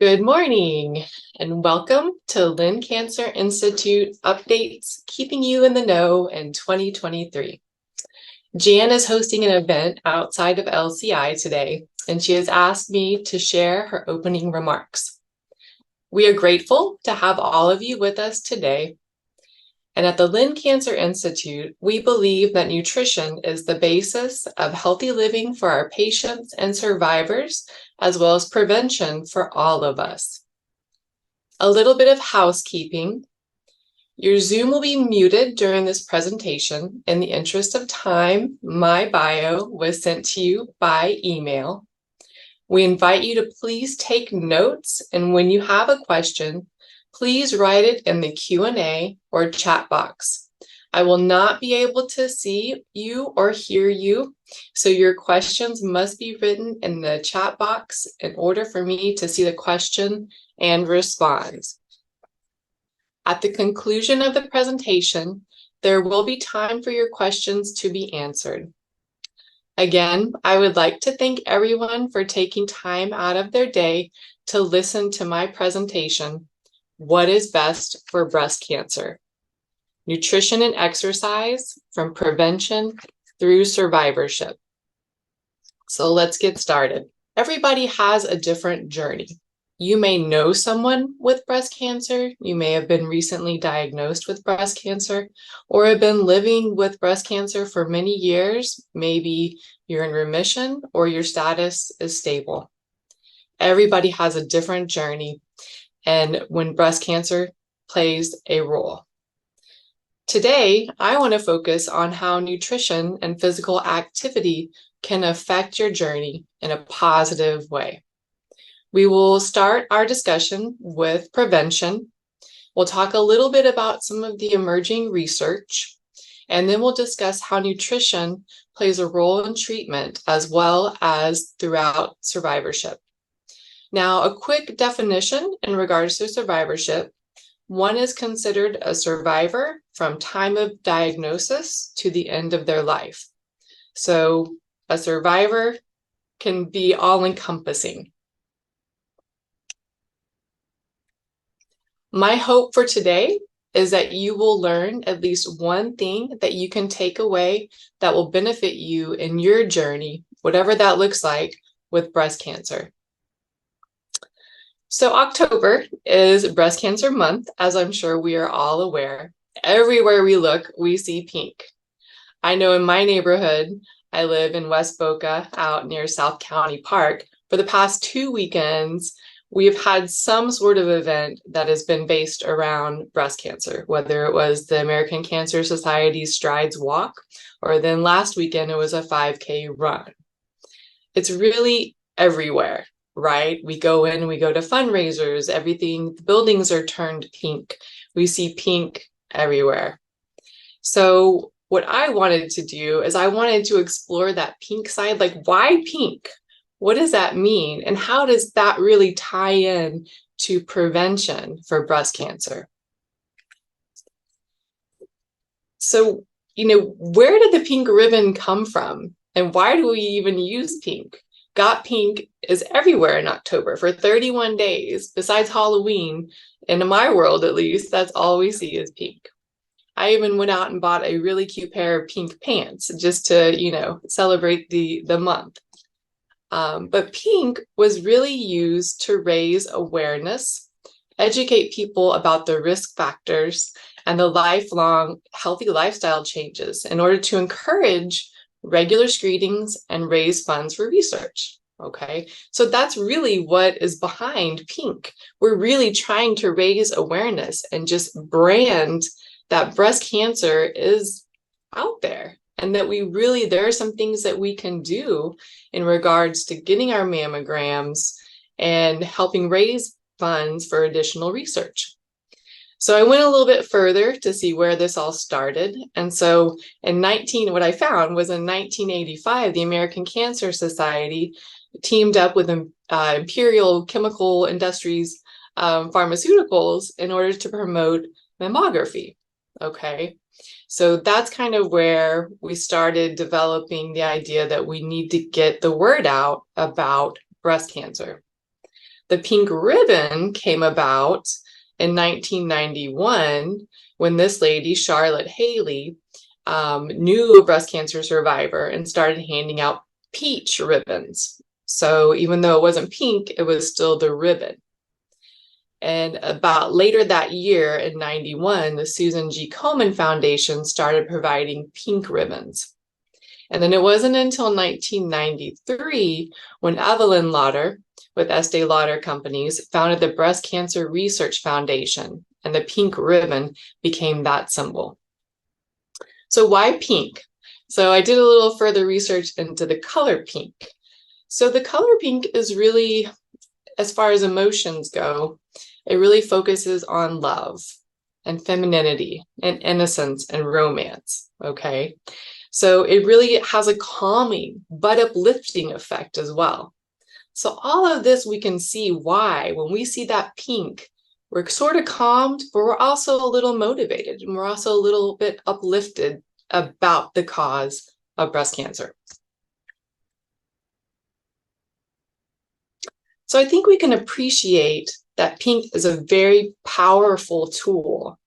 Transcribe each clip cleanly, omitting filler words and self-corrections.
Good morning and welcome to Lynn Cancer Institute updates, keeping you in the know in 2023. Jan is hosting an event outside of LCI today, and she has asked me to share her opening remarks. We are grateful to have all of you with us today. And at the Lynn Cancer Institute, we believe that nutrition is the basis of healthy living for our patients and survivors, as well as prevention for all of us. A little bit of housekeeping. Your Zoom will be muted during this presentation. In the interest of time, my bio was sent to you by email. We invite you to please take notes, and when you have a question, please write it in the Q&A or chat box. I will not be able to see you or hear you, so your questions must be written in the chat box in order for me to see the question and respond. At the conclusion of the presentation, there will be time for your questions to be answered. Again, I would like to thank everyone for taking time out of their day to listen to my presentation, What is Best for Breast Cancer? Nutrition and exercise from prevention through survivorship. So let's get started. Everybody has a different journey. You may know someone with breast cancer. You may have been recently diagnosed with breast cancer or have been living with breast cancer for many years. Maybe you're in remission or your status is stable. Everybody has a different journey and when breast cancer plays a role. Today, I want to focus on how nutrition and physical activity can affect your journey in a positive way. We will start our discussion with prevention. We'll talk a little bit about some of the emerging research, and then we'll discuss how nutrition plays a role in treatment as well as throughout survivorship. Now, a quick definition in regards to survivorship. One is considered a survivor from time of diagnosis to the end of their life. So a survivor can be all-encompassing. My hope for today is that you will learn at least one thing that you can take away that will benefit you in your journey, whatever that looks like, with breast cancer. So October is Breast Cancer Month, as I'm sure we are all aware. Everywhere we look, we see pink. I know in my neighborhood, I live in West Boca, out near South County Park. For the past 2 weekends, we've had some sort of event that has been based around breast cancer, whether it was the American Cancer Society's Strides Walk, or then last weekend it was a 5K run. It's really everywhere, right? We go in, we go to fundraisers, everything, the buildings are turned pink. We see pink everywhere. So what I wanted to do is I wanted to explore that pink side, like why pink? What does that mean? And how does that really tie in to prevention for breast cancer? So, where did the pink ribbon come from? And why do we even use pink? Got Pink is everywhere in October for 31 days. Besides Halloween, in my world at least, that's all we see is pink. I even went out and bought a really cute pair of pink pants just to, celebrate the month. But pink was really used to raise awareness, educate people about the risk factors and the lifelong healthy lifestyle changes in order to encourage regular screenings and raise funds for research. Okay, so that's really what is behind pink. We're really trying to raise awareness and just brand that breast cancer is out there and that there are some things that we can do in regards to getting our mammograms and helping raise funds for additional research. So I went a little bit further to see where this all started. And so what I found was in 1985, the American Cancer Society teamed up with Imperial Chemical Industries Pharmaceuticals in order to promote mammography. Okay, so that's kind of where we started developing the idea that we need to get the word out about breast cancer. The pink ribbon came about in 1991 when this lady, Charlotte Haley, knew a breast cancer survivor and started handing out peach ribbons. So even though it wasn't pink, it was still the ribbon. And about later that year in 91, the Susan G. Komen Foundation started providing pink ribbons. And then it wasn't until 1993 when Evelyn Lauder with Estee Lauder Companies founded the Breast Cancer Research Foundation, and the pink ribbon became that symbol. So why pink? So I did a little further research into the color pink. So the color pink is really, as far as emotions go, it really focuses on love and femininity and innocence and romance, okay? So it really has a calming but uplifting effect as well. So all of this we can see why when we see that pink, we're sort of calmed, but we're also a little motivated and we're also a little bit uplifted about the cause of breast cancer. So I think we can appreciate that pink is a very powerful tool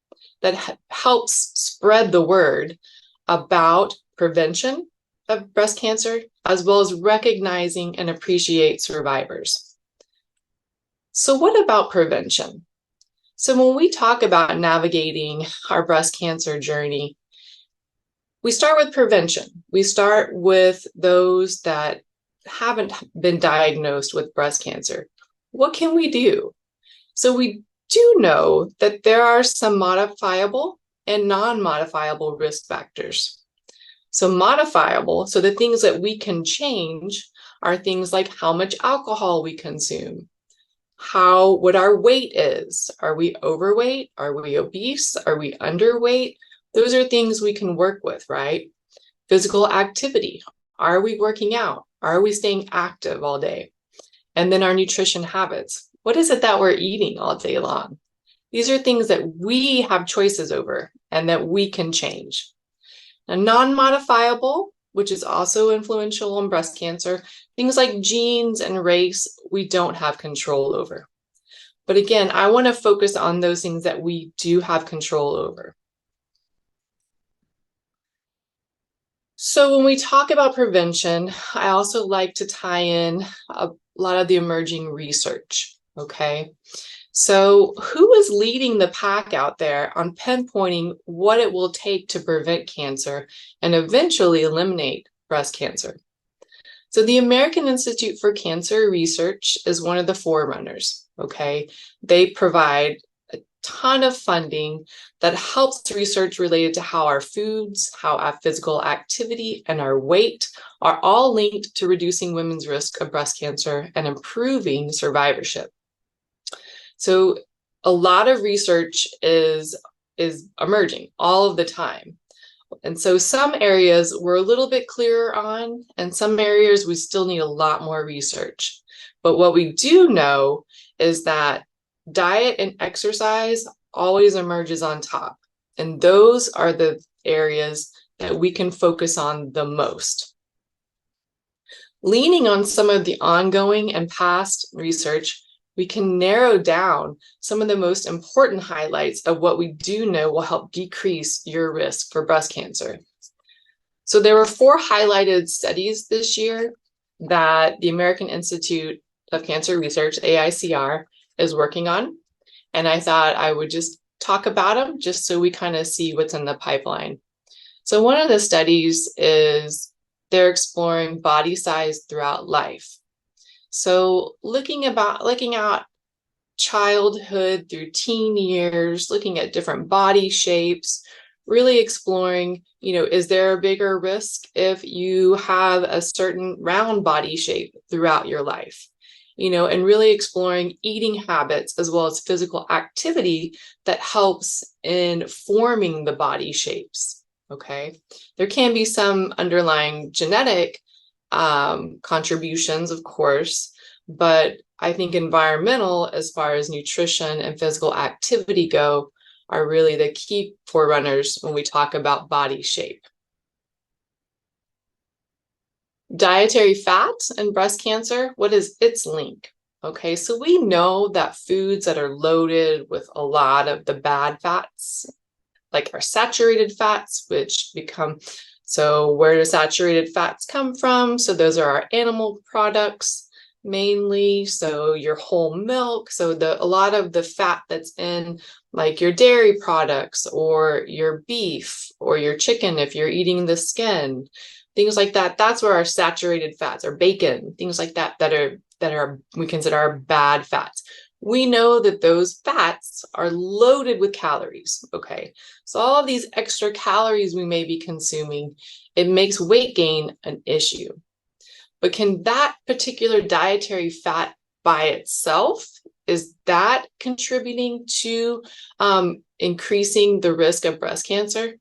that helps spread the word about prevention of breast cancer, as well as recognizing and appreciate survivors. So what about prevention? So when we talk about navigating our breast cancer journey, we start with prevention. We start with those that haven't been diagnosed with breast cancer. What can we do? So we do know that there are some modifiable and non-modifiable risk factors. So modifiable, so the things that we can change are things like how much alcohol we consume, what our weight is. Are we overweight? Are we obese? Are we underweight? Those are things we can work with, right? Physical activity. Are we working out? Are we staying active all day? And then our nutrition habits. What is it that we're eating all day long? These are things that we have choices over and that we can change. Now, non-modifiable, which is also influential in breast cancer, things like genes and race, we don't have control over. But again, I want to focus on those things that we do have control over. So when we talk about prevention, I also like to tie in a lot of the emerging research, okay? So who is leading the pack out there on pinpointing what it will take to prevent cancer and eventually eliminate breast cancer? So the American Institute for Cancer Research is one of the forerunners, okay? They provide a ton of funding that helps research related to how our foods, how our physical activity, and our weight are all linked to reducing women's risk of breast cancer and improving survivorship. So a lot of research is emerging all of the time. And so some areas we're a little bit clearer on, and some areas we still need a lot more research. But what we do know is that diet and exercise always emerges on top. And those are the areas that we can focus on the most. Leaning on some of the ongoing and past research, we can narrow down some of the most important highlights of what we do know will help decrease your risk for breast cancer. So there were 4 highlighted studies this year that the American Institute of Cancer Research, AICR, is working on. And I thought I would just talk about them just so we kind of see what's in the pipeline. So one of the studies is they're exploring body size throughout life. So looking at childhood through teen years, looking at different body shapes, really exploring, is there a bigger risk if you have a certain round body shape throughout your life? And really exploring eating habits as well as physical activity that helps in forming the body shapes, okay? There can be some underlying genetic contributions, of course, but I think environmental, as far as nutrition and physical activity go, are really the key forerunners when we talk about body shape. Dietary fat and breast cancer, what is its link? Okay, so we know that foods that are loaded with a lot of the bad fats, like our saturated fats, so where do saturated fats come from? So those are our animal products mainly. So your whole milk. So a lot of the fat that's in like your dairy products or your beef or your chicken, if you're eating the skin, things like that. That's where our saturated fats or bacon, things like that, that are we consider our bad fats. We know that those fats are loaded with calories. Okay, so all of these extra calories we may be consuming, it makes weight gain an issue. But can that particular dietary fat by itself, is that contributing to increasing the risk of breast cancer?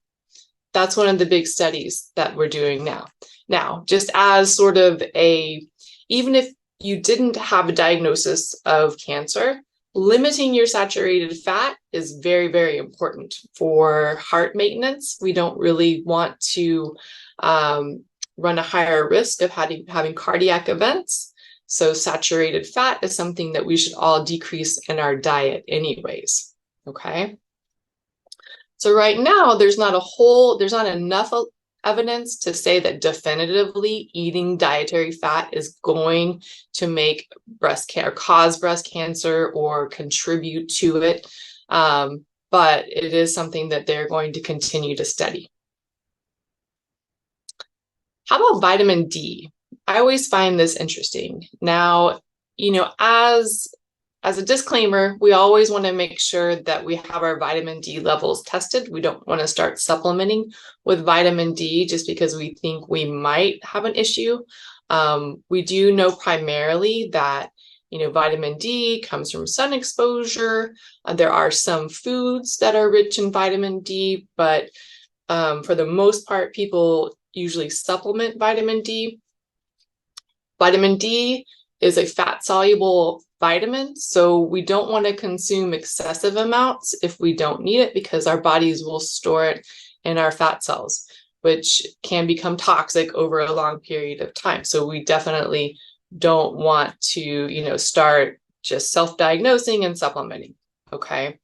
That's one of the big studies that we're doing now. Now, just as sort of even if you didn't have a diagnosis of cancer, limiting your saturated fat is very, very important for heart maintenance. We don't really want to run a higher risk of having cardiac events. So saturated fat is something that we should all decrease in our diet anyways, okay? So right now, there's not enough evidence to say that definitively eating dietary fat is going to make cause breast cancer or contribute to it. But it is something that they're going to continue to study. How about vitamin D? I always find this interesting. Now, as a disclaimer, we always want to make sure that we have our vitamin D levels tested. We don't want to start supplementing with vitamin D just because we think we might have an issue. We do know primarily that vitamin D comes from sun exposure. There are some foods that are rich in vitamin D, but for the most part, people usually supplement vitamin D. Vitamin D is a fat-soluble vitamin, so we don't want to consume excessive amounts if we don't need it, because our bodies will store it in our fat cells, which can become toxic over a long period of time. So we definitely don't want to, start just self-diagnosing and supplementing, okay?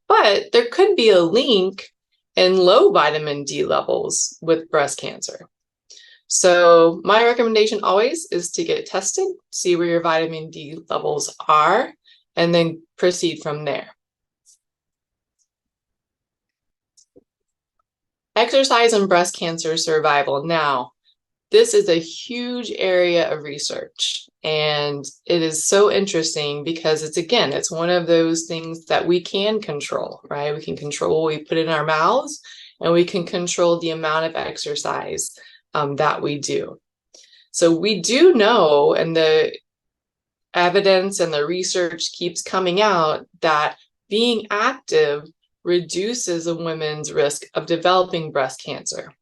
But there could be a link in low vitamin D levels with breast cancer. So my recommendation always is to get tested, see where your vitamin D levels are, and then proceed from there. Exercise and breast cancer survival. Now, this is a huge area of research, and it is so interesting because it's one of those things that we can control, right? We can control what we put in our mouths, and we can control the amount of exercise that we do. So we do know, and the evidence and the research keeps coming out, that being active reduces a woman's risk of developing breast cancer.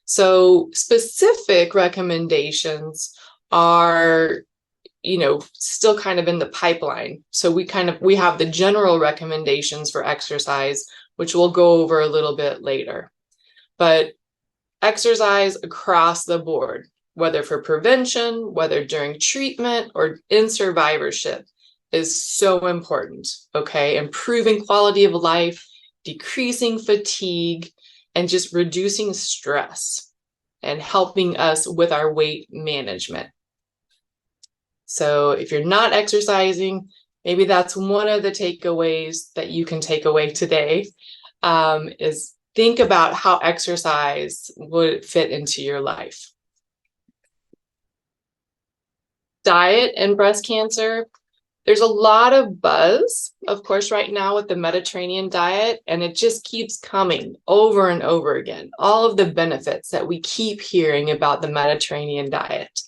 So specific recommendations are, still kind of in the pipeline. So we have the general recommendations for exercise, which we'll go over a little bit later. But exercise across the board, whether for prevention, whether during treatment, or in survivorship, is so important, okay? Improving quality of life, decreasing fatigue, and just reducing stress and helping us with our weight management. So if you're not exercising, maybe that's one of the takeaways that you can take away today, is think about how exercise would fit into your life. Diet and breast cancer. There's a lot of buzz, of course, right now with the Mediterranean diet, and it just keeps coming over and over again. All of the benefits that we keep hearing about the Mediterranean diet.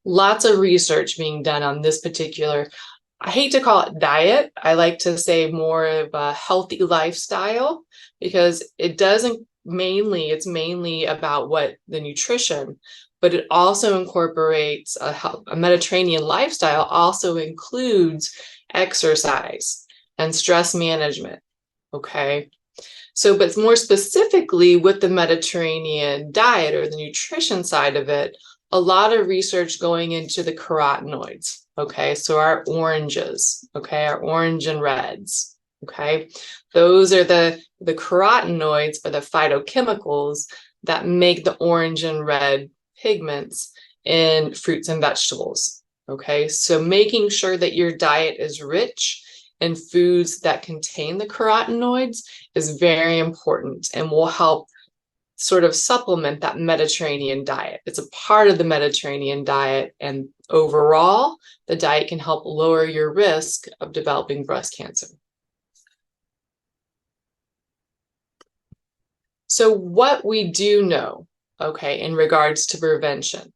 Lots of research being done on this particular, I hate to call it diet. I like to say more of a healthy lifestyle, because it's mainly about the nutrition, but it also incorporates a Mediterranean lifestyle, also includes exercise and stress management, okay? So, but more specifically with the Mediterranean diet or the nutrition side of it, a lot of research going into the carotenoids, Okay, so our oranges, okay, our orange and reds, okay, those are the carotenoids or the phytochemicals that make the orange and red pigments in fruits and vegetables. Okay, so making sure that your diet is rich in foods that contain the carotenoids is very important and will help sort of supplement that Mediterranean diet. It's a part of the Mediterranean diet, and overall, the diet can help lower your risk of developing breast cancer. So what we do know, okay, in regards to prevention.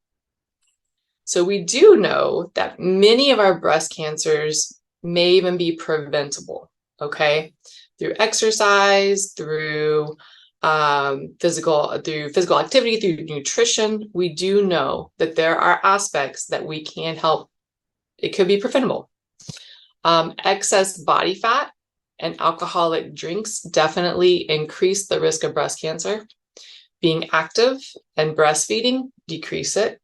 So we do know that many of our breast cancers may even be preventable, okay, through exercise, through physical activity, through nutrition. We do know that there are aspects that we can help. It could be preventable. Excess body fat and alcoholic drinks definitely increase the risk of breast cancer. Being active and breastfeeding decrease it.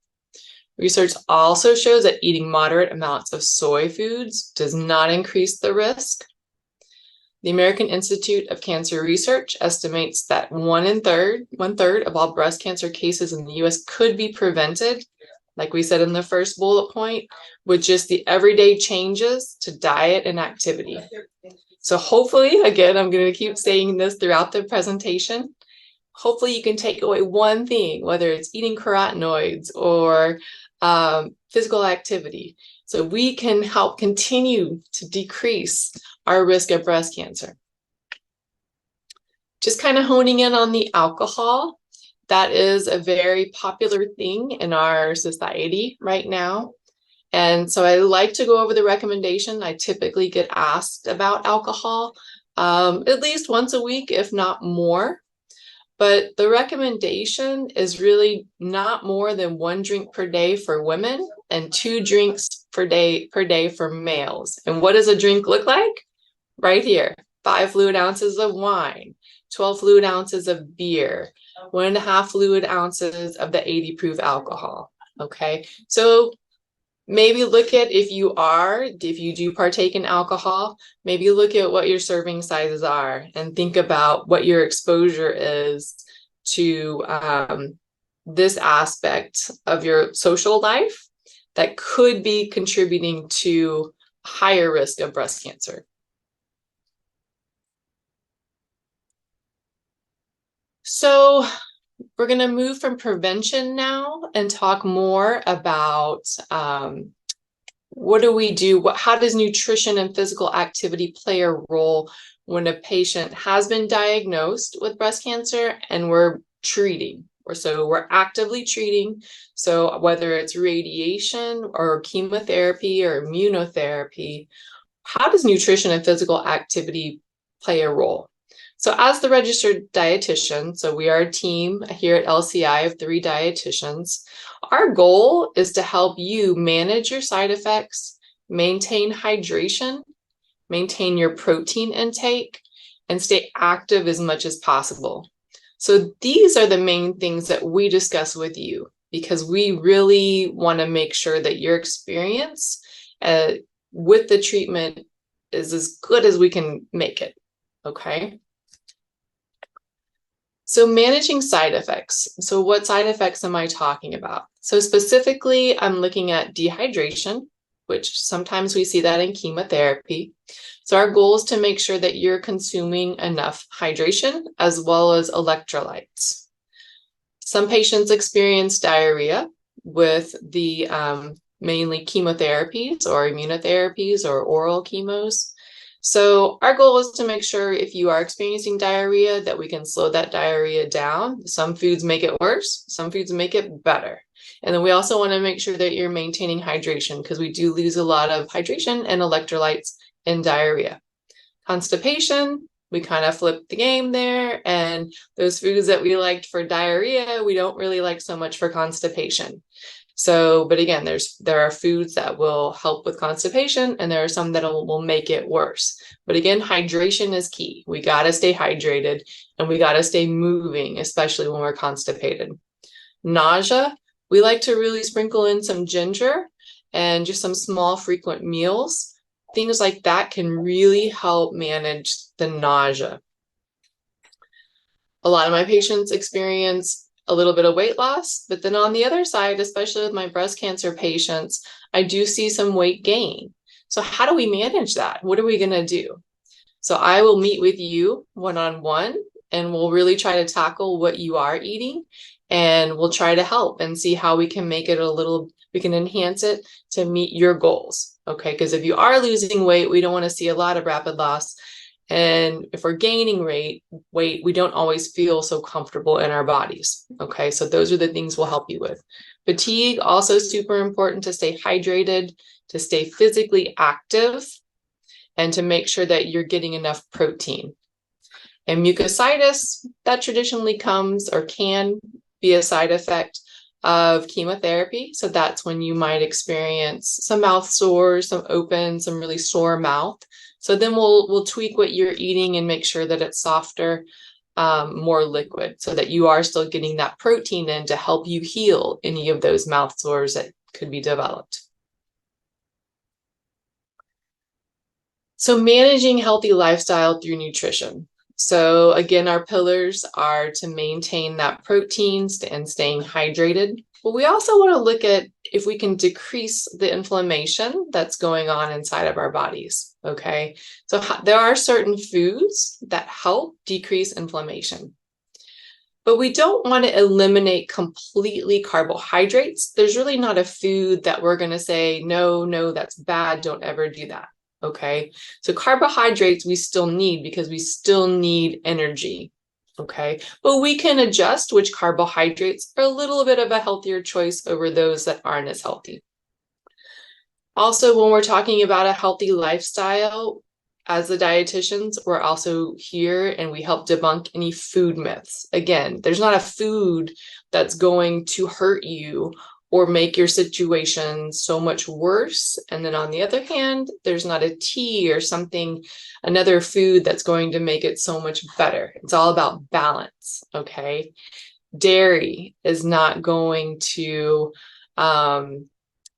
Research also shows that eating moderate amounts of soy foods does not increase the risk. The American Institute of Cancer Research estimates that one third of all breast cancer cases in the US could be prevented, like we said in the first bullet point, with just the everyday changes to diet and activity. So hopefully, again, I'm going to keep saying this throughout the presentation, hopefully you can take away one thing, whether it's eating carotenoids or physical activity, so we can help continue to decrease our risk of breast cancer. Just kind of honing in on the alcohol. That is a very popular thing in our society right now. And so I like to go over the recommendation. I typically get asked about alcohol at least once a week, if not more. But the recommendation is really not more than 1 drink per day for women and 2 drinks per day for males. And what does a drink look like? Right here, 5 fluid ounces of wine, 12 fluid ounces of beer, 1.5 fluid ounces of the 80 proof alcohol. Okay, so maybe look at if you do partake in alcohol, maybe look at what your serving sizes are and think about what your exposure is to this aspect of your social life that could be contributing to higher risk of breast cancer. So we're going to move from prevention now and talk more about what do we do? How does nutrition and physical activity play a role when a patient has been diagnosed with breast cancer and we're treating? So we're actively treating. So whether it's radiation or chemotherapy or immunotherapy, how does nutrition and physical activity play a role? So as the registered dietitian, so we are a team here at LCI of 3 dietitians, our goal is to help you manage your side effects, maintain hydration, maintain your protein intake, and stay active as much as possible. So these are the main things that we discuss with you because we really want to make sure that your experience with the treatment is as good as we can make it, okay? So managing side effects. So what side effects am I talking about? So specifically, I'm looking at dehydration, which sometimes we see that in chemotherapy. So our goal is to make sure that you're consuming enough hydration as well as electrolytes. Some patients experience diarrhea with the mainly chemotherapies or immunotherapies or oral chemos. So our goal is to make sure if you are experiencing diarrhea that we can slow that diarrhea down. Some foods make it worse, some foods make it better. And then we also want to make sure that you're maintaining hydration because we do lose a lot of hydration and electrolytes in diarrhea. Constipation, we kind of flip the game there, and those foods that we liked for diarrhea, we don't really like so much for constipation. So, but again, there are foods that will help with constipation and there are some that will make it worse. But again, hydration is key. We got to stay hydrated and we got to stay moving, especially when we're constipated. Nausea, we like to really sprinkle in some ginger and just some small frequent meals, things like that can really help manage the nausea. A lot of my patients experience a little bit of weight loss, but then on the other side, especially with my breast cancer patients, I do see some weight gain. So how do we manage that? What are we going to do? So I will meet with you one-on-one, and we'll really try to tackle what you are eating, and we'll try to help and see how we can make it we can enhance it to meet your goals. Okay, because if you are losing weight, we don't want to see a lot of rapid loss. And if we're gaining weight, we don't always feel so comfortable in our bodies. Okay, so those are the things we'll help you with. Fatigue, also super important, to stay hydrated, to stay physically active, and to make sure that you're getting enough protein. And mucositis, that traditionally comes or can be a side effect of chemotherapy. So that's when you might experience some mouth sores, some open, some really sore mouth. So then we'll tweak what you're eating and make sure that it's softer, more liquid, so that you are still getting that protein in to help you heal any of those mouth sores that could be developed. So managing healthy lifestyle through nutrition. So again, our pillars are to maintain that proteins and staying hydrated. But we also want to look at if we can decrease the inflammation that's going on inside of our bodies. Okay, so there are certain foods that help decrease inflammation. But we don't want to eliminate completely carbohydrates. There's really not a food that we're going to say, no, that's bad, don't ever do that. Okay, so carbohydrates we still need because we still need energy. Okay, but we can adjust which carbohydrates are a little bit of a healthier choice over those that aren't as healthy. Also, when we're talking about a healthy lifestyle, as the dietitians, we're also here and we help debunk any food myths. Again, there's not a food that's going to hurt you or make your situation so much worse. And then on the other hand, there's not a tea or something, another food that's going to make it so much better. It's all about balance, okay? Dairy is not going to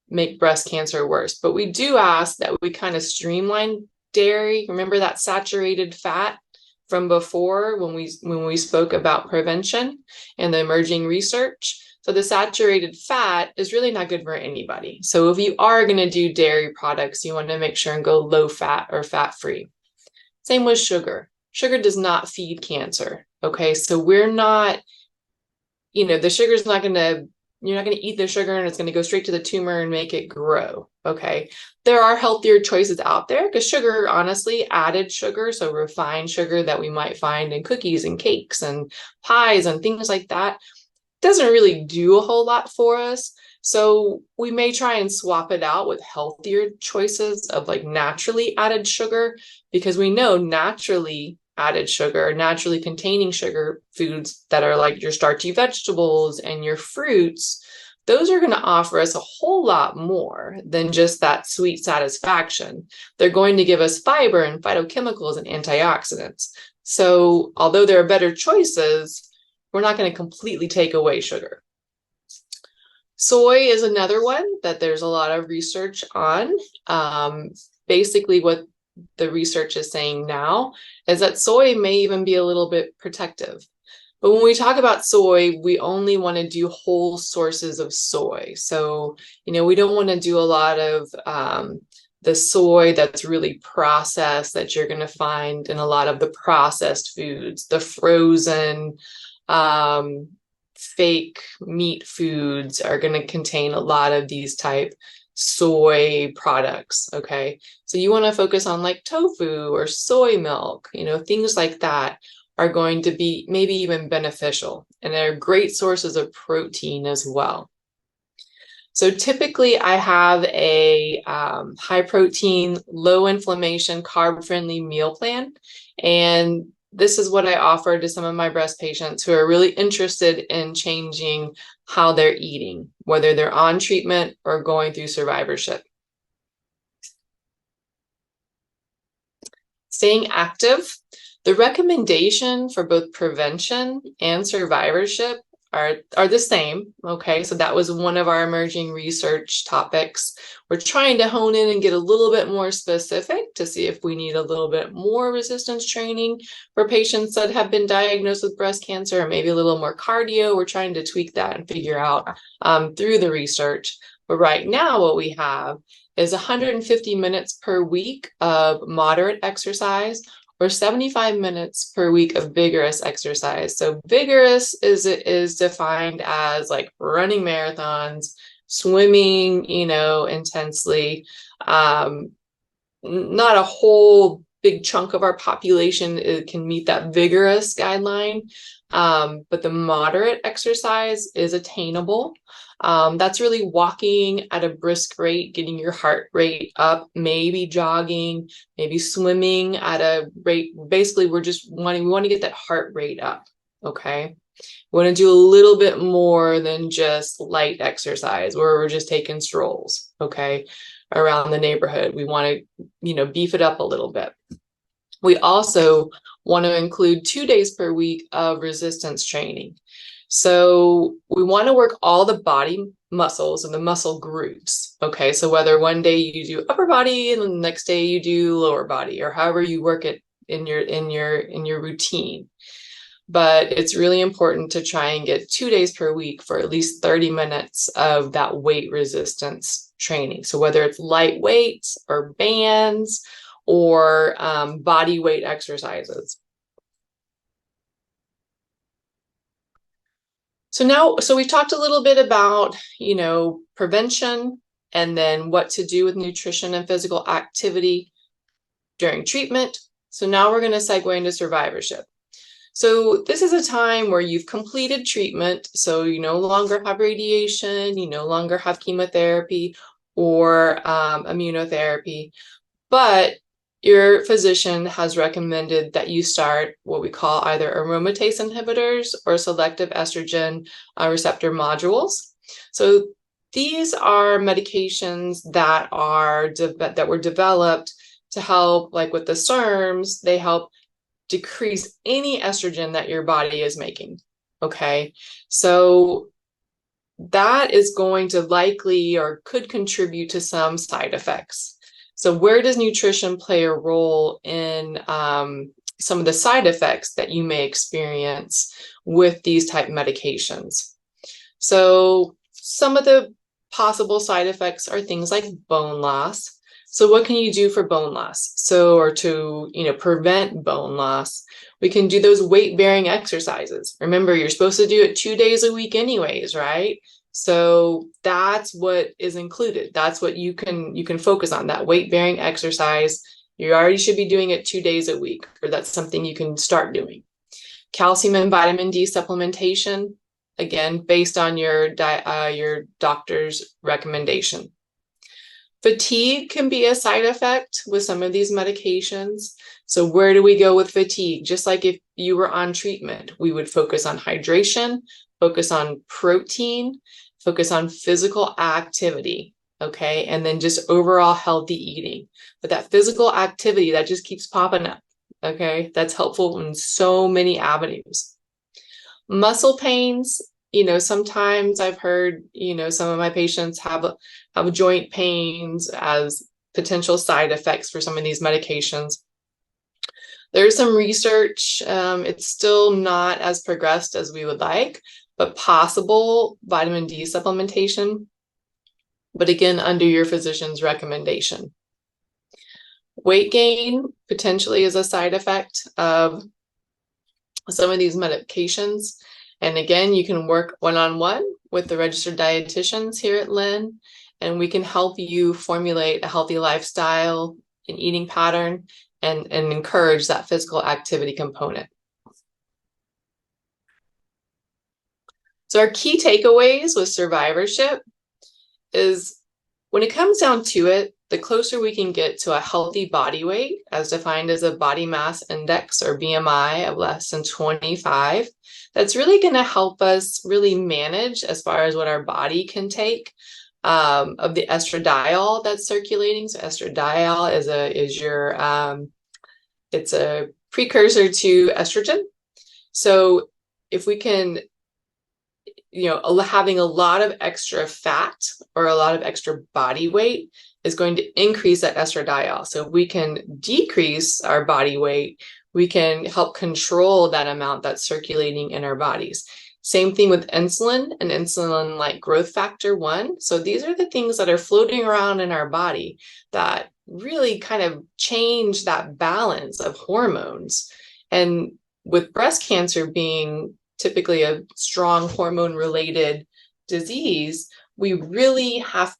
make breast cancer worse, but we do ask that we kind of streamline dairy. Remember that saturated fat from before when we spoke about prevention and the emerging research? So the saturated fat is really not good for anybody. So if you are going to do dairy products, you want to make sure and go low fat or fat free. Same with sugar. Sugar does not feed cancer. Okay, so we're not, the sugar's not going to, you're not going to eat the sugar and it's going to go straight to the tumor and make it grow. Okay, there are healthier choices out there because sugar, honestly, added sugar, so refined sugar that we might find in cookies and cakes and pies and things like that, doesn't really do a whole lot for us. So we may try and swap it out with healthier choices of like naturally added sugar, because we know naturally added sugar, naturally containing sugar foods that are like your starchy vegetables and your fruits, those are going to offer us a whole lot more than just that sweet satisfaction. They're going to give us fiber and phytochemicals and antioxidants. So although there are better choices, we're not going to completely take away sugar. Soy is another one that there's a lot of research on. Basically, what the research is saying now is that soy may even be a little bit protective. But when we talk about soy, we only want to do whole sources of soy. So, we don't want to do a lot of the soy that's really processed that you're going to find in a lot of the processed foods, the frozen, fake meat foods are going to contain a lot of these type soy products. Okay, so you want to focus on like tofu or soy milk, things like that are going to be maybe even beneficial, and they're great sources of protein as well. So typically I have a high protein, low inflammation, carb friendly meal plan, and this is what I offer to some of my breast patients who are really interested in changing how they're eating, whether they're on treatment or going through survivorship. Staying active. The recommendation for both prevention and survivorship are the same. Okay, so that was one of our emerging research topics. We're trying to hone in and get a little bit more specific to see if we need a little bit more resistance training for patients that have been diagnosed with breast cancer, or maybe a little more cardio. We're trying to tweak that and figure out through the research. But right now what we have is 150 minutes per week of moderate exercise, or 75 minutes per week of vigorous exercise. So vigorous is defined as like running marathons, swimming, intensely. Not a whole big chunk of our population can meet that vigorous guideline, but the moderate exercise is attainable. That's really walking at a brisk rate, getting your heart rate up, maybe jogging, maybe swimming at a rate. Basically, we want to get that heart rate up. Okay. We want to do a little bit more than just light exercise where we're just taking strolls, okay, around the neighborhood. We want to, beef it up a little bit. We also want to include 2 days per week of resistance training. So we want to work all the body muscles and the muscle groups. Okay, so whether one day you do upper body and the next day you do lower body, or however you work it in your routine. But it's really important to try and get 2 days per week for at least 30 minutes of that weight resistance training. So whether it's light weights or bands or body weight exercises. So we've talked a little bit about, prevention, and then what to do with nutrition and physical activity during treatment. So now we're going to segue into survivorship. So this is a time where you've completed treatment. So you no longer have radiation, you no longer have chemotherapy or immunotherapy, but your physician has recommended that you start what we call either aromatase inhibitors or selective estrogen receptor modules. So these are medications that were developed to help, like with the SERMs, they help decrease any estrogen that your body is making. Okay, so that is going to likely or could contribute to some side effects. So where does nutrition play a role in some of the side effects that you may experience with these type medications? So some of the possible side effects are things like bone loss. So what can you do for bone loss? Or to, prevent bone loss, we can do those weight-bearing exercises. Remember, you're supposed to do it 2 days a week anyways, right? So that's what is included. That's what you can focus on, that weight-bearing exercise. You already should be doing it 2 days a week, or that's something you can start doing. Calcium and vitamin D supplementation, again, based on your doctor's recommendation. Fatigue can be a side effect with some of these medications. So where do we go with fatigue? Just like if you were on treatment, we would focus on hydration, focus on protein, focus on physical activity, okay? And then just overall healthy eating. But that physical activity, that just keeps popping up, okay? That's helpful in so many avenues. Muscle pains, sometimes I've heard, some of my patients have joint pains as potential side effects for some of these medications. There's some research, it's still not as progressed as we would like, but possible vitamin D supplementation, but again, under your physician's recommendation. Weight gain potentially is a side effect of some of these medications. And again, you can work one-on-one with the registered dietitians here at Lynn, and we can help you formulate a healthy lifestyle and eating pattern and encourage that physical activity component. So our key takeaways with survivorship is when it comes down to it, the closer we can get to a healthy body weight, as defined as a body mass index or BMI of less than 25, that's really going to help us really manage as far as what our body can take of the estradiol that's circulating. So estradiol it's a precursor to estrogen. So if we can having a lot of extra fat or a lot of extra body weight is going to increase that estradiol. So if we can decrease our body weight, we can help control that amount that's circulating in our bodies. Same thing with insulin and insulin like growth factor 1. So these are the things that are floating around in our body that really kind of change that balance of hormones. And with breast cancer being typically a strong hormone related disease, we really have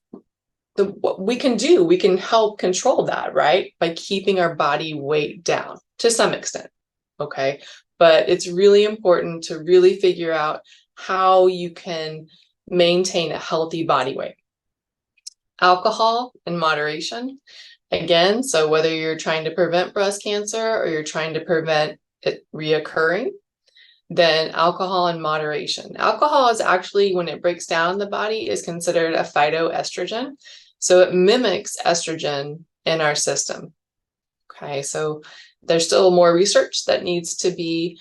what we can do, we can help control that, right? By keeping our body weight down to some extent. Okay. But it's really important to really figure out how you can maintain a healthy body weight. Alcohol in moderation. Again, so whether you're trying to prevent breast cancer or you're trying to prevent it reoccurring, then alcohol in moderation. Alcohol is actually, when it breaks down in the body, is considered a phytoestrogen. So it mimics estrogen in our system. Okay, so there's still more research that needs to be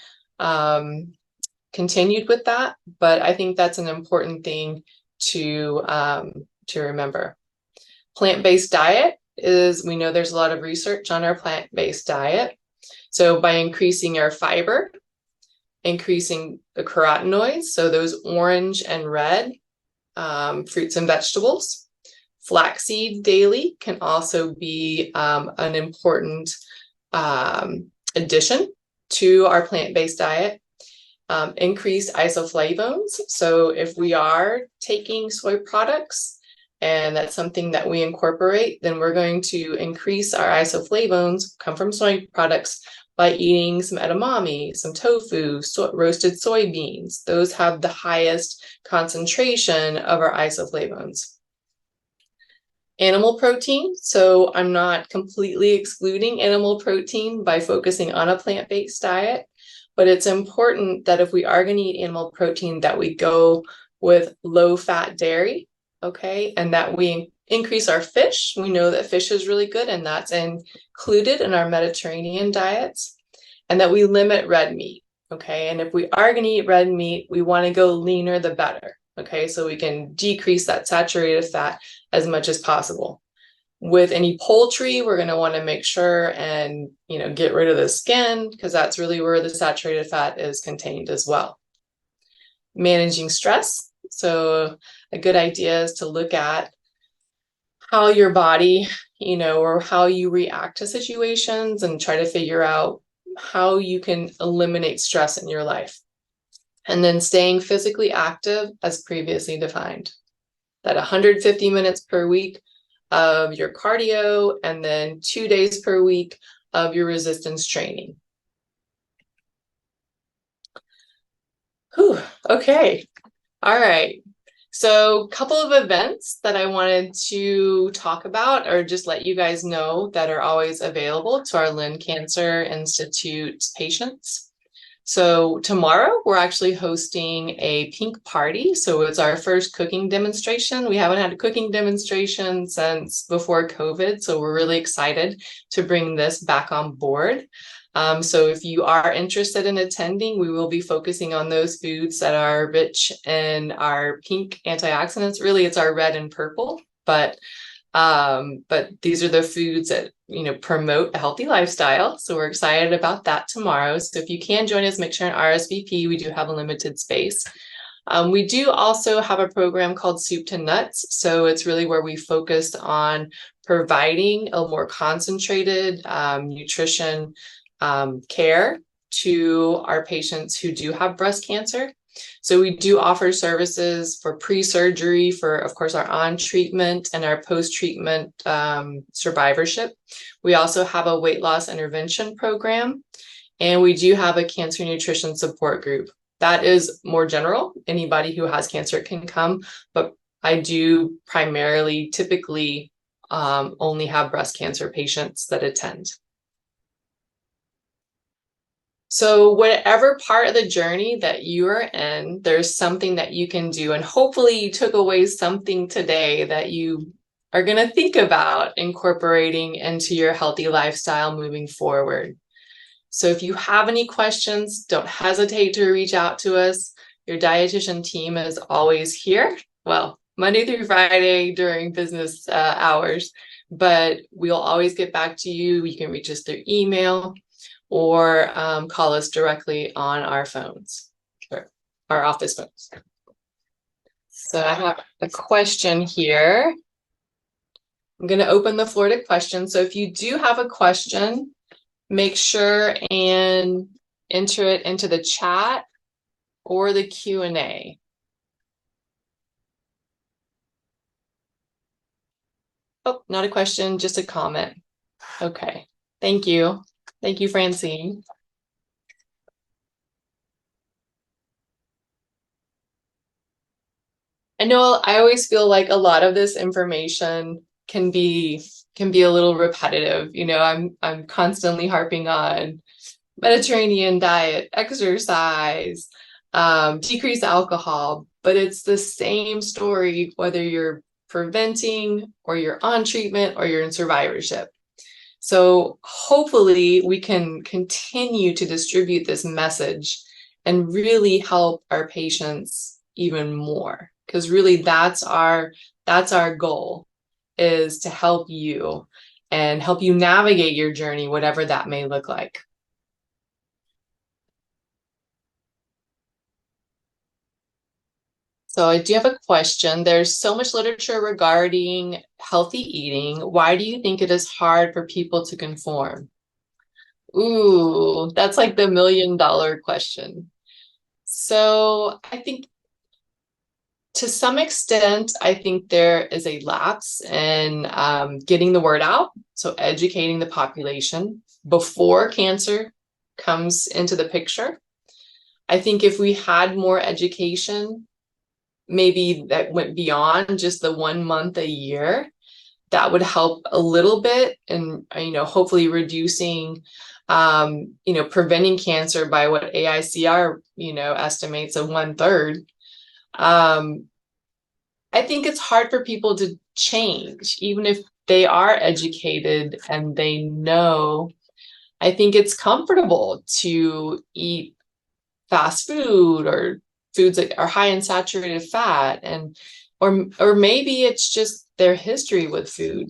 continued with that, but I think that's an important thing to remember. Plant-based diet is, we know there's a lot of research on our plant-based diet. So by increasing our fiber, increasing the carotenoids, so those orange and red fruits and vegetables. Flaxseed daily can also be an important addition to our plant-based diet. Increased isoflavones. So if we are taking soy products and that's something that we incorporate, then we're going to increase our isoflavones, come from soy products, by eating some edamame, some tofu, roasted soybeans. Those have the highest concentration of our isoflavones. Animal protein. So I'm not completely excluding animal protein by focusing on a plant-based diet, but it's important that if we are going to eat animal protein, that we go with low-fat dairy, okay, and that we increase our fish. We know that fish is really good, and that's included in our Mediterranean diets, and that we limit red meat, okay? And if we are going to eat red meat, we want to go leaner the better, okay? So we can decrease that saturated fat as much as possible. With any poultry, we're going to want to make sure and, get rid of the skin, because that's really where the saturated fat is contained as well. Managing stress. So a good idea is to look at how your body, or how you react to situations and try to figure out how you can eliminate stress in your life. And then staying physically active as previously defined. That 150 minutes per week of your cardio and then 2 days per week of your resistance training. Whew, okay. All right. So a couple of events that I wanted to talk about or just let you guys know that are always available to our Lynn Cancer Institute patients. So tomorrow we're actually hosting a pink party. So it's our first cooking demonstration. We haven't had a cooking demonstration since before COVID. So we're really excited to bring this back on board. So if you are interested in attending, we will be focusing on those foods that are rich in our pink antioxidants. Really, it's our red and purple, but these are the foods that, promote a healthy lifestyle. So we're excited about that tomorrow. So if you can join us, make sure and RSVP. We do have a limited space. We do also have a program called Soup to Nuts. So it's really where we focused on providing a more concentrated nutrition care to our patients who do have breast cancer. So we do offer services for pre-surgery, for, of course, our on-treatment and our post-treatment survivorship. We also have a weight loss intervention program, and we do have a cancer nutrition support group. That is more general. Anybody who has cancer can come, but I do primarily, typically, only have breast cancer patients that attend. So whatever part of the journey that you are in, there's something that you can do. And hopefully you took away something today that you are going to think about incorporating into your healthy lifestyle moving forward. So if you have any questions, don't hesitate to reach out to us. Your dietitian team is always here. Well, Monday through Friday during business hours, but we'll always get back to you. You can reach us through email or call us directly on our phones, or our office phones. So I have a question here. I'm going to open the floor to questions. So if you do have a question, make sure and enter it into the chat or the Q&A. Oh, not a question, just a comment. Okay, thank you. Thank you, Francine. I know I always feel like a lot of this information can be a little repetitive. You know, I'm constantly harping on Mediterranean diet, exercise, decrease alcohol, but it's the same story whether you're preventing or you're on treatment or you're in survivorship. So hopefully we can continue to distribute this message and really help our patients even more, because really that's our goal, is to help you and help you navigate your journey, whatever that may look like. So I do have a question. There's so much literature regarding healthy eating. Why do you think it is hard for people to conform? Ooh, that's like the $1,000,000 question. So I think to some extent, I think there is a lapse in getting the word out. So educating the population before cancer comes into the picture. I think if we had more education, maybe that went beyond just the 1 month a year, that would help a little bit, and hopefully reducing preventing cancer by what AICR estimates of 1/3. I think it's hard for people to change, even if they are educated and they know. I think it's comfortable to eat fast food or foods that are high in saturated fat, and or maybe it's just their history with food.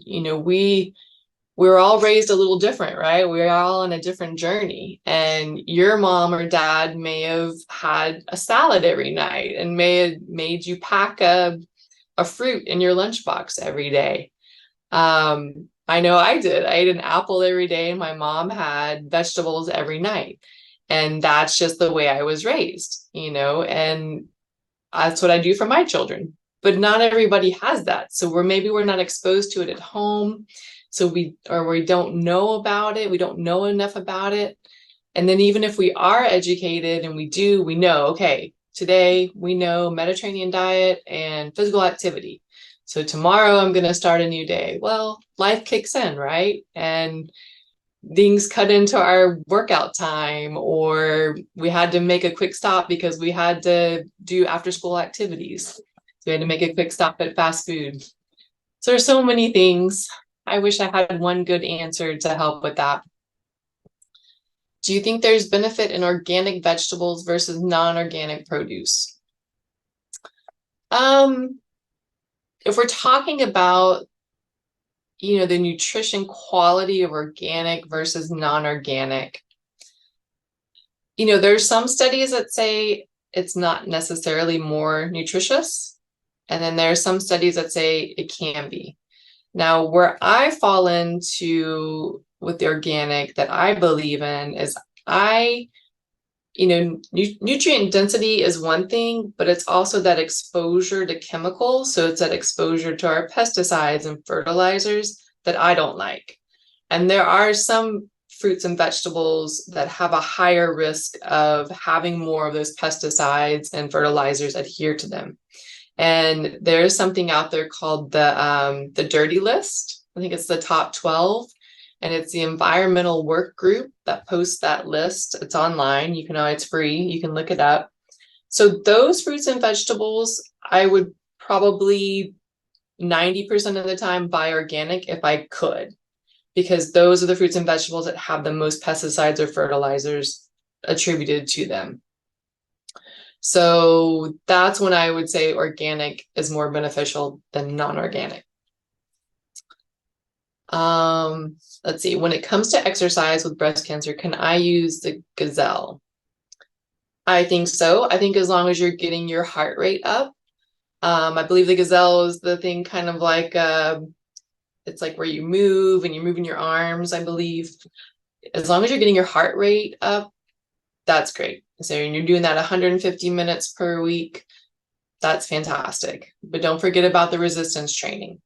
We're all raised a little different, right? We're all on a different journey, and your mom or dad may have had a salad every night and may have made you pack a fruit in your lunchbox every day. I know I did. I ate an apple every day, and my mom had vegetables every night. And that's just the way I was raised, and that's what I do for my children. But not everybody has that. So maybe we're not exposed to it at home. So we don't know about it. We don't know enough about it. And then even if we are educated and we know, okay, today we know Mediterranean diet and physical activity. So tomorrow I'm going to start a new day. Well, life kicks in, right? And things cut into our workout time, or we had to make a quick stop because we had to do after school activities. So we had to make a quick stop at fast food. So there's so many things. I wish I had one good answer to help with that. Do you think there's benefit in organic vegetables versus non-organic produce? If we're talking about the nutrition quality of organic versus non-organic, there's some studies that say it's not necessarily more nutritious. And then there's some studies that say it can be. Now, where I fall into with the organic that I believe in is nutrient density is one thing, but it's also that exposure to chemicals. So it's that exposure to our pesticides and fertilizers that I don't like. And there are some fruits and vegetables that have a higher risk of having more of those pesticides and fertilizers adhere to them. And there's something out there called the dirty list. I think it's the top 12. And it's the environmental work group that posts that list. It's online. It's free. You can look it up. So those fruits and vegetables, I would probably 90% of the time buy organic if I could, because those are the fruits and vegetables that have the most pesticides or fertilizers attributed to them. So that's when I would say organic is more beneficial than non-organic. Let's see, when it comes to exercise with breast cancer, can I use the Gazelle? I think so. I think as long as you're getting your heart rate up. I believe the Gazelle is the thing kind of like, it's like where you move and you're moving your arms, I believe. As long as you're getting your heart rate up, that's great. So you're doing that 150 minutes per week. That's fantastic. But don't forget about the resistance training.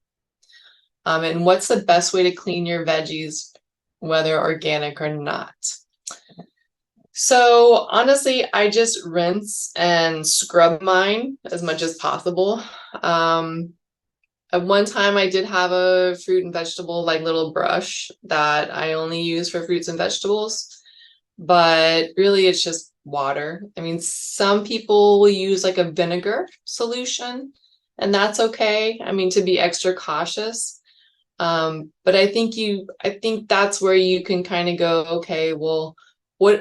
And what's the best way to clean your veggies, whether organic or not? So honestly, I just rinse and scrub mine as much as possible. At one time I did have a fruit and vegetable like little brush that I only use for fruits and vegetables, but really it's just water. I mean, some people will use like a vinegar solution, and that's okay. I mean, to be extra cautious. But I think that's where you can kind of go, okay, well,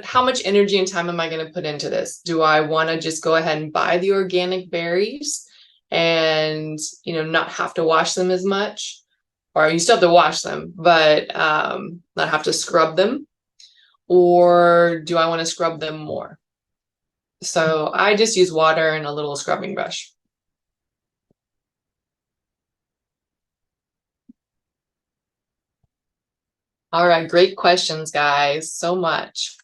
how much energy and time am I going to put into this? Do I want to just go ahead and buy the organic berries and, not have to wash them as much? Or you still have to wash them, but not have to scrub them? Or do I want to scrub them more? So I just use water and a little scrubbing brush. All right, great questions, guys. So much.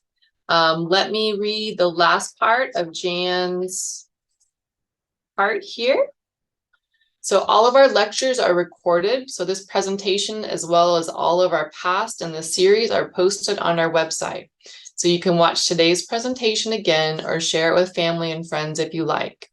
Let me read the last part of Jan's part here. So all of our lectures are recorded. So this presentation, as well as all of our past and the series, are posted on our website. So you can watch today's presentation again or share it with family and friends if you like.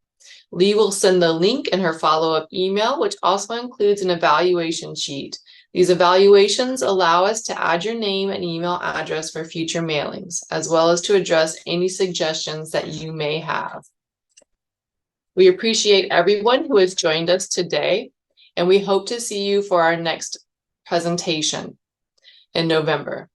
Lee will send the link in her follow-up email, which also includes an evaluation sheet. These evaluations allow us to add your name and email address for future mailings, as well as to address any suggestions that you may have. We appreciate everyone who has joined us today, and we hope to see you for our next presentation in November.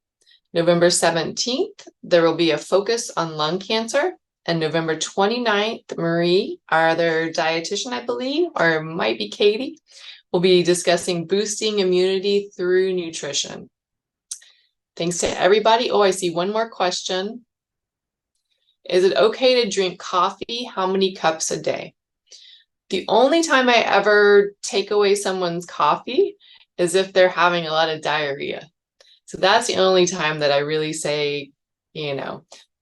November 17th, there will be a focus on lung cancer. And November 29th, Marie, our other dietitian, I believe, or it might be Katie, will be discussing boosting immunity through nutrition. Thanks to everybody. Oh, I see one more question. Is it okay to drink coffee? How many cups a day? The only time I ever take away someone's coffee is if they're having a lot of diarrhea. So that's the only time that I really say,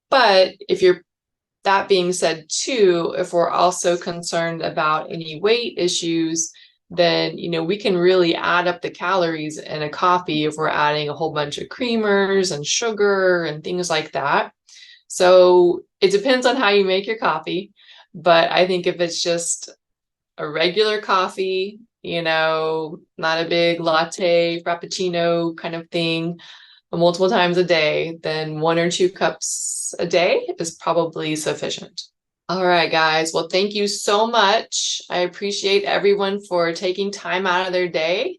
but that being said, too, if we're also concerned about any weight issues, then, we can really add up the calories in a coffee if we're adding a whole bunch of creamers and sugar and things like that. So it depends on how you make your coffee. But I think if it's just a regular coffee, not a big latte, frappuccino kind of thing, multiple times a day, then 1 or 2 cups a day is probably sufficient. All right, guys. Well, thank you so much. I appreciate everyone for taking time out of their day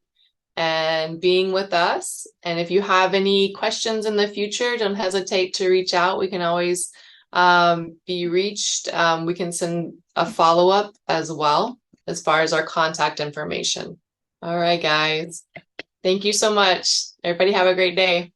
and being with us. And if you have any questions in the future, don't hesitate to reach out. We can always be reached. We can send a follow-up as well as far as our contact information. All right, guys. Thank you so much. Everybody have a great day.